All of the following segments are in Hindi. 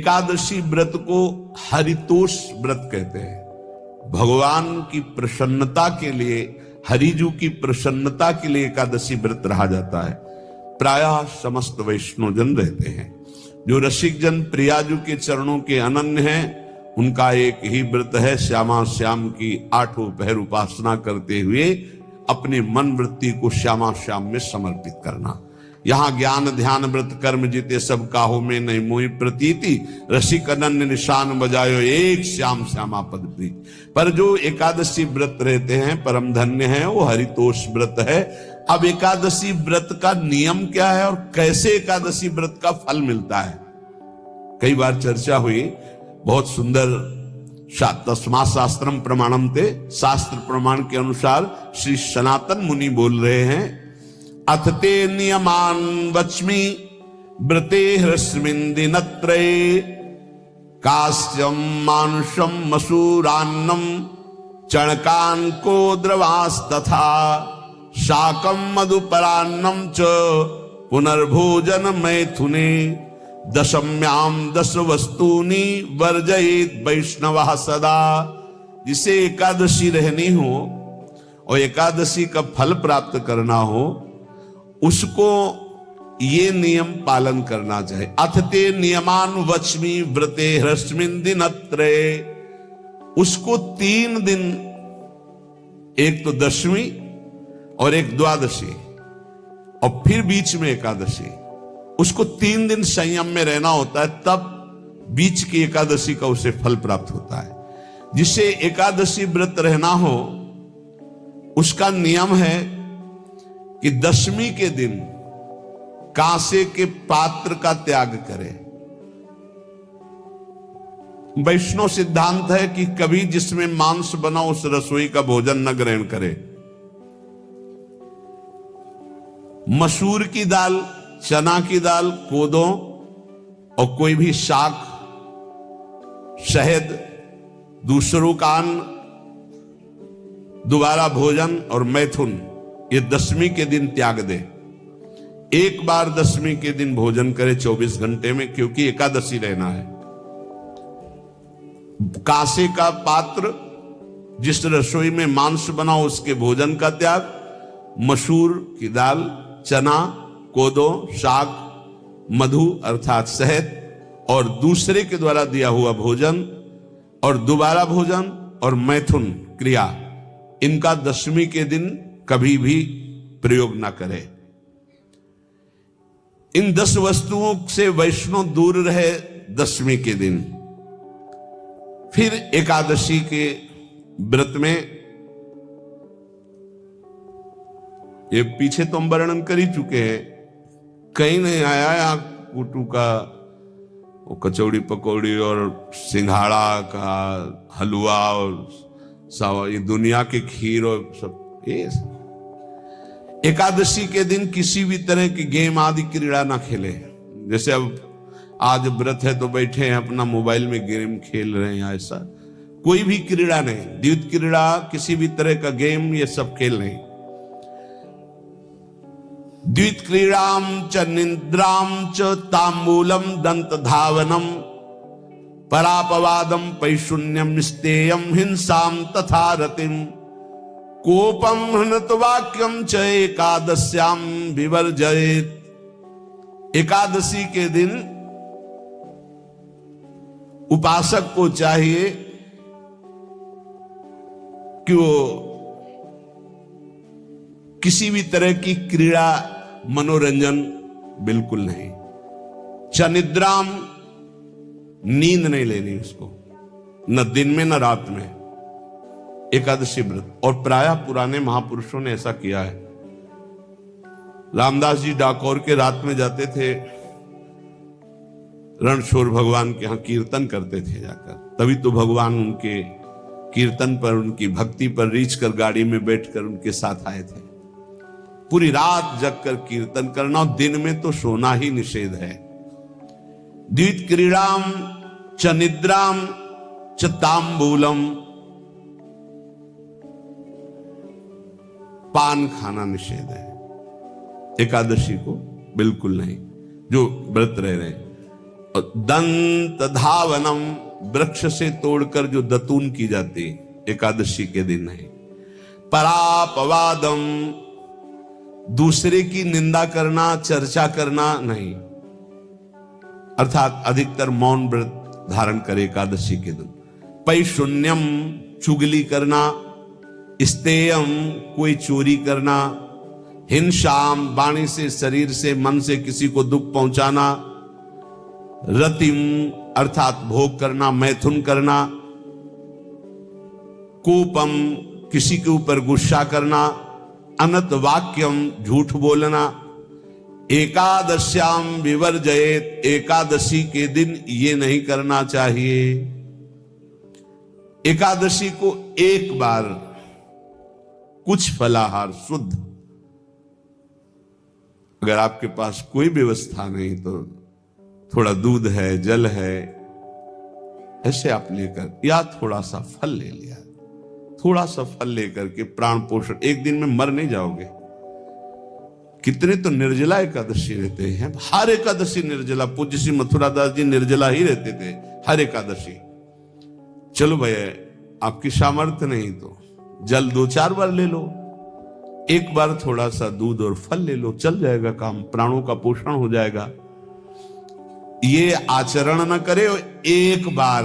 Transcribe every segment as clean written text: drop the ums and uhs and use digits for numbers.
एकादशी व्रत को हरितोष व्रत कहते हैं। भगवान की प्रसन्नता के लिए, हरिजू की प्रसन्नता के लिए एकादशी व्रत रहा जाता है। प्रायः समस्त वैष्णव जन रहते हैं। जो रसिक जन प्रियाजू के चरणों के अनन्य हैं, उनका एक ही व्रत है, श्यामा श्याम की 8 पहर उपासना करते हुए अपने मन वृत्ति को श्यामा श्याम में समर्पित करना। यहाँ ज्ञान ध्यान व्रत कर्म जीते सब काहो में नहीं मोहि प्रतीति, रसिक अनन्य निशान बजायो एक श्याम श्यामा पद प्रीत। पर जो एकादशी व्रत रहते हैं परम धन्य हैं, वो हरितोष व्रत है। अब एकादशी व्रत का नियम क्या है और कैसे एकादशी व्रत का फल मिलता है, कई बार चर्चा हुई। बहुत सुंदर तस्मा शास्त्रम प्रमाणम थे, शास्त्र प्रमाण के अनुसार श्री सनातन मुनि बोल रहे हैं, अथ ते नियमान वच्मि व्रते ह्रस्मिन् दिनत्रये, कास्यम मानुषम मसूरान्नम चणकान को द्रवास्तथा, शाकम मधुपरान्नम च पुनर्भोजन मैथुने, दशम्याम 10 वस्तूनि वर्जयेत वैष्णवः सदा। जिसे एकादशी रहनी हो और एकादशी का फल प्राप्त करना हो, उसको ये नियम पालन करना चाहिए। अथ ते नियमान वच्मि व्रते ह्रस्मिन् दिनत्रये, उसको 3 दिन, एक तो दशमी और एक द्वादशी और फिर बीच में एकादशी, उसको 3 दिन संयम में रहना होता है, तब बीच की एकादशी का उसे फल प्राप्त होता है। जिसे एकादशी व्रत रहना हो, उसका नियम है कि दशमी के दिन कांसे के पात्र का त्याग करे। वैष्णव सिद्धांत है कि कभी जिसमें मांस बना उस रसोई का भोजन न ग्रहण करे। मसूर की दाल, चना की दाल, कोदों और कोई भी शाक, शहद, दूसरों का अन्न, दोबारा भोजन और मैथुन, ये दशमी के दिन त्याग दे। एक बार दशमी के दिन भोजन करे 24 घंटे में, क्योंकि एकादशी रहना है। कांसे का पात्र, जिस रसोई में मांस बना उसके भोजन का त्याग, मसूर की दाल, चना, कोदो, शाक, मधु अर्थात शहद और दूसरे के द्वारा दिया हुआ भोजन और दोबारा भोजन और मैथुन क्रिया, इनका दशमी के दिन कभी भी प्रयोग ना करे। इन 10 वस्तुओं से वैष्णव दूर रहे दशमी के दिन। फिर एकादशी के व्रत में, ये पीछे तो हम वर्णन कर ही चुके हैं, कहीं नहीं आया यहाँ कुटू का वो कचौड़ी पकौड़ी और सिंघाड़ा का हलवा और सावा, ये दुनिया के खीर और सब। ये एकादशी के दिन किसी भी तरह की गेम आदि क्रीड़ा ना खेले। जैसे अब आज व्रत है तो बैठे हैं अपना मोबाइल में गेम खेल रहे हैं, ऐसा कोई भी क्रीड़ा नहीं। द्वैत क्रीड़ा, किसी भी तरह का गेम, ये सब खेल नहीं। द्वित क्रीड़ाम च निद्राम च तांबूलम दंत धावनम, परापवादम पैशून्यम निस्तेयम हिंसाम तथा रतिम, कोपम हनत वाक्यम च एकादश्याम विवर्जयेत। एकादशी के दिन उपासक को चाहिए कि वो किसी भी तरह की क्रीड़ा, मनोरंजन बिल्कुल नहीं। चनिद्राम, नींद नहीं लेनी उसको, न दिन में न रात में, एकादशी व्रत। और प्रायः पुराने महापुरुषों ने ऐसा किया है। रामदास जी डाकोर के रात में जाते थे, रणछोड़ भगवान के यहां कीर्तन करते थे जाकर। तभी तो भगवान उनके कीर्तन पर, उनकी भक्ति पर रीछ कर गाड़ी में बैठकर उनके साथ आए थे। पूरी रात जगकर कीर्तन करना, और दिन में तो सोना ही निषेध है। द्वित क्रीड़ाम च निद्राम च तांबूलम, पान खाना निषेध है एकादशी को, बिल्कुल नहीं, जो व्रत रह रहे हैं। और दंत धावनम, वृक्ष से तोड़कर जो दतून की जाती एकादशी के दिन है। परापवादम, दूसरे की निंदा करना, चर्चा करना नहीं, अर्थात अधिकतर मौन व्रत धारण करे एकादशी के दिन। पैशून्यम, चुगली करना। स्तेयम, कोई चोरी करना। हिंसाम, वाणी से, शरीर से, मन से किसी को दुख पहुंचाना। रतिम, अर्थात भोग करना, मैथुन करना। कोपम, किसी के ऊपर गुस्सा करना। अनत वाक्यम, झूठ बोलना। एकादश्याम विवर्जयेत, एकादशी के दिन ये नहीं करना चाहिए। एकादशी को एक बार कुछ फलाहार शुद्ध, अगर आपके पास कोई व्यवस्था नहीं तो थोड़ा दूध है, जल है, ऐसे आप लेकर, या थोड़ा सा फल ले लिया, थोड़ा सा फल लेकर के प्राण पोषण, एक दिन में मर नहीं जाओगे। कितने तो निर्जला एकादशी रहते हैं, हर एकादशी निर्जला। पूज्य श्री मथुरा दास जी निर्जला ही रहते थे हर एकादशी। चलो भैया, आपकी सामर्थ्य नहीं तो जल 2-4 बार ले लो, एक बार थोड़ा सा दूध और फल ले लो, चल जाएगा काम, प्राणों का पोषण हो जाएगा। ये आचरण न करे, एक बार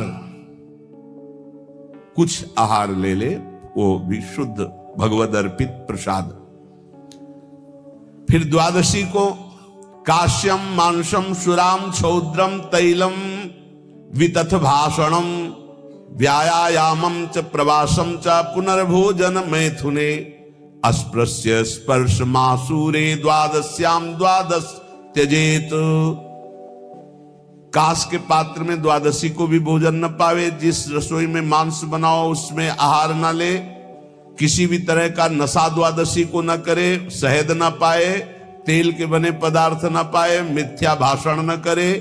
कुछ आहार ले ले, वो भी शुद्ध भगवद अर्पित प्रसाद। फिर द्वादशी को काश्यम, मांसम, सुराम, छौद्रम, तैलम, वितथ भाषणम, व्यायामम च प्रवासम च पुनर्भोजन मैथुने, अस्पृश्य स्पर्श मासूरे, द्वादश्याम द्वादश त्यजेत। कांस के पात्र में द्वादशी को भी भोजन न पावे। जिस रसोई में मांस बनाओ उसमें आहार न ले। किसी भी तरह का नशा द्वादशी को न करे। शहद न पाए, तेल के बने पदार्थ न पाए, मिथ्या भाषण न करे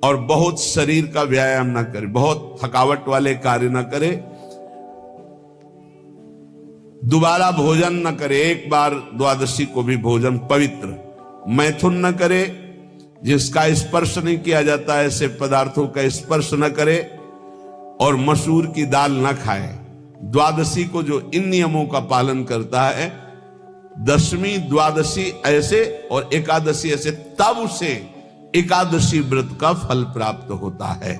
और बहुत शरीर का व्यायाम न करे, बहुत थकावट वाले कार्य न करे। दोबारा भोजन न करे, एक बार द्वादशी को भी भोजन पवित्र। मैथुन न करे, जिसका स्पर्श नहीं किया जाता ऐसे पदार्थों का स्पर्श न करे, और मसूर की दाल न खाए। द्वादशी को जो इन नियमों का पालन करता है, दशमी द्वादशी ऐसे और एकादशी ऐसे, तब उसे एकादशी व्रत का फल प्राप्त होता है।